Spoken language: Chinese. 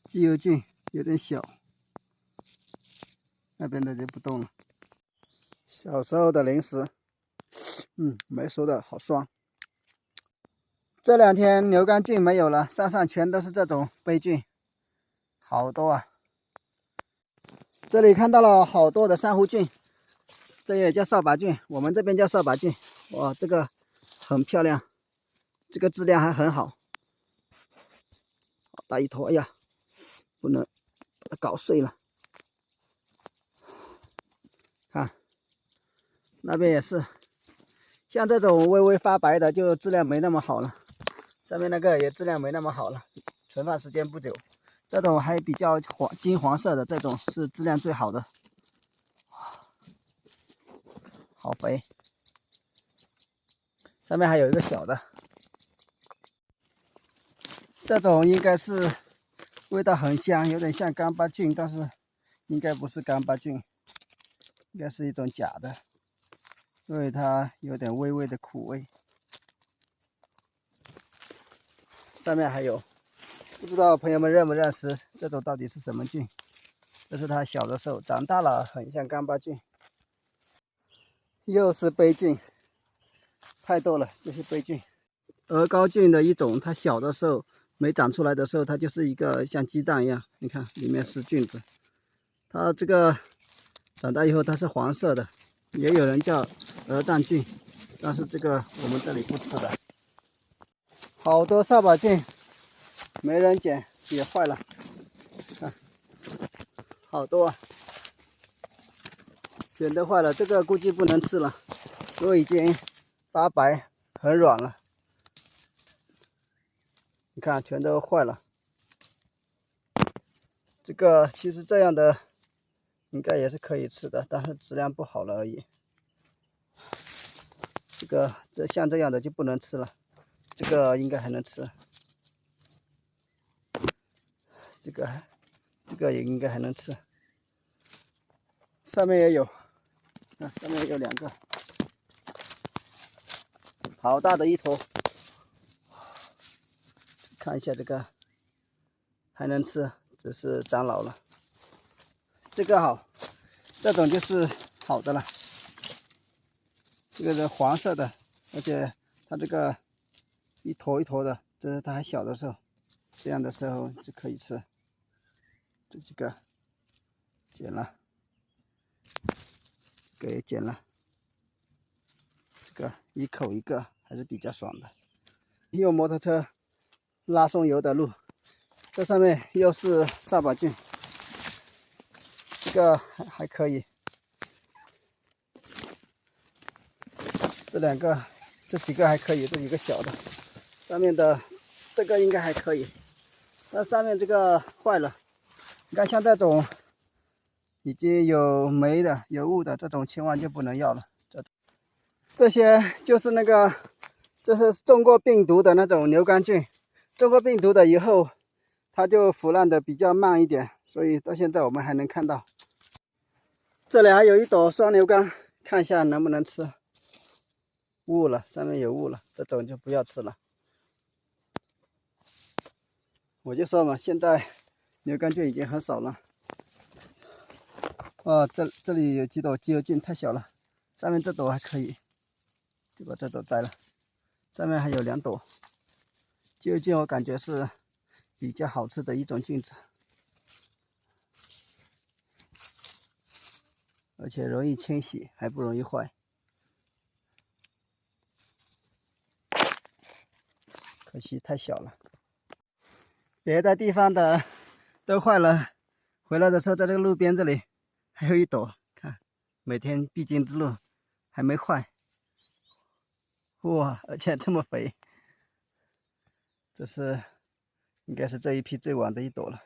鸡油菌有点小，那边的就不动了。小时候的零食，没熟的好酸。这2天牛肝菌没有了，山上全都是这种杯菌，好多啊！这里看到了好多的珊瑚菌，这也叫扫把菌，我们这边叫扫把菌。哇，这个很漂亮，这个质量还很好。好大一坨，哎呀，不能把它搞碎了。看，那边也是，像这种微微发白的，就质量没那么好了。上面那个也质量没那么好了，存放时间不久。这种还比较金黄色的，这种是质量最好的。好肥，上面还有一个小的，这种应该是味道很香，有点像干巴菌，但是应该不是干巴菌，应该是一种假的，因为它有点微微的苦味。上面还有，不知道朋友们认不认识这种到底是什么菌？这是它小的时候，长大了很像干巴菌。又是杯菌，太多了这些杯菌。鹅膏菌的一种，它小的时候没长出来的时候，它就是一个像鸡蛋一样，你看里面是菌子。它这个长大以后它是黄色的，也有人叫鹅蛋菌，但是这个我们这里不吃的。好多扫把菌，没人捡也坏了，看，好多啊，捡都坏了。这个估计不能吃了，因为已经发白，很软了。你看，全都坏了。这个其实这样的应该也是可以吃的，但是质量不好了而已。像这样的就不能吃了，这个应该还能吃。这个也应该还能吃。上面也有，上面也有2个，好大的一坨。看一下这个，还能吃，只是长老了。这个好，这种就是好的了。这个是黄色的，而且它这个一坨一坨的，这是它还小的时候，这样的时候就可以吃。这几个剪了，给剪了，这个一口一个还是比较爽的。用摩托车拉松油的路，这上面又是扫把菌，这个还可以。这几个还可以，这几个小的，上面的这个应该还可以，那上面这个坏了。你看，像这种已经有霉的、有雾的这种，千万就不能要了。这些就是这是中过病毒的那种牛肝菌，中过病毒的以后，它就腐烂的比较慢一点，所以到现在我们还能看到。这里还有一朵双牛肝，看一下能不能吃。雾了，上面有雾了，这种就不要吃了。我就说嘛，现在牛肝菌已经很少了。这里有几朵鸡油菌，太小了，上面这朵还可以，就把这朵摘了。上面还有2朵鸡油菌，我感觉是比较好吃的一种菌子，而且容易清洗，还不容易坏。可惜太小了，别的地方的都坏了。回来的时候，在这个路边这里还有一朵，看，每天必经之路，还没坏。哇，而且这么肥，应该是这一批最晚的一朵了。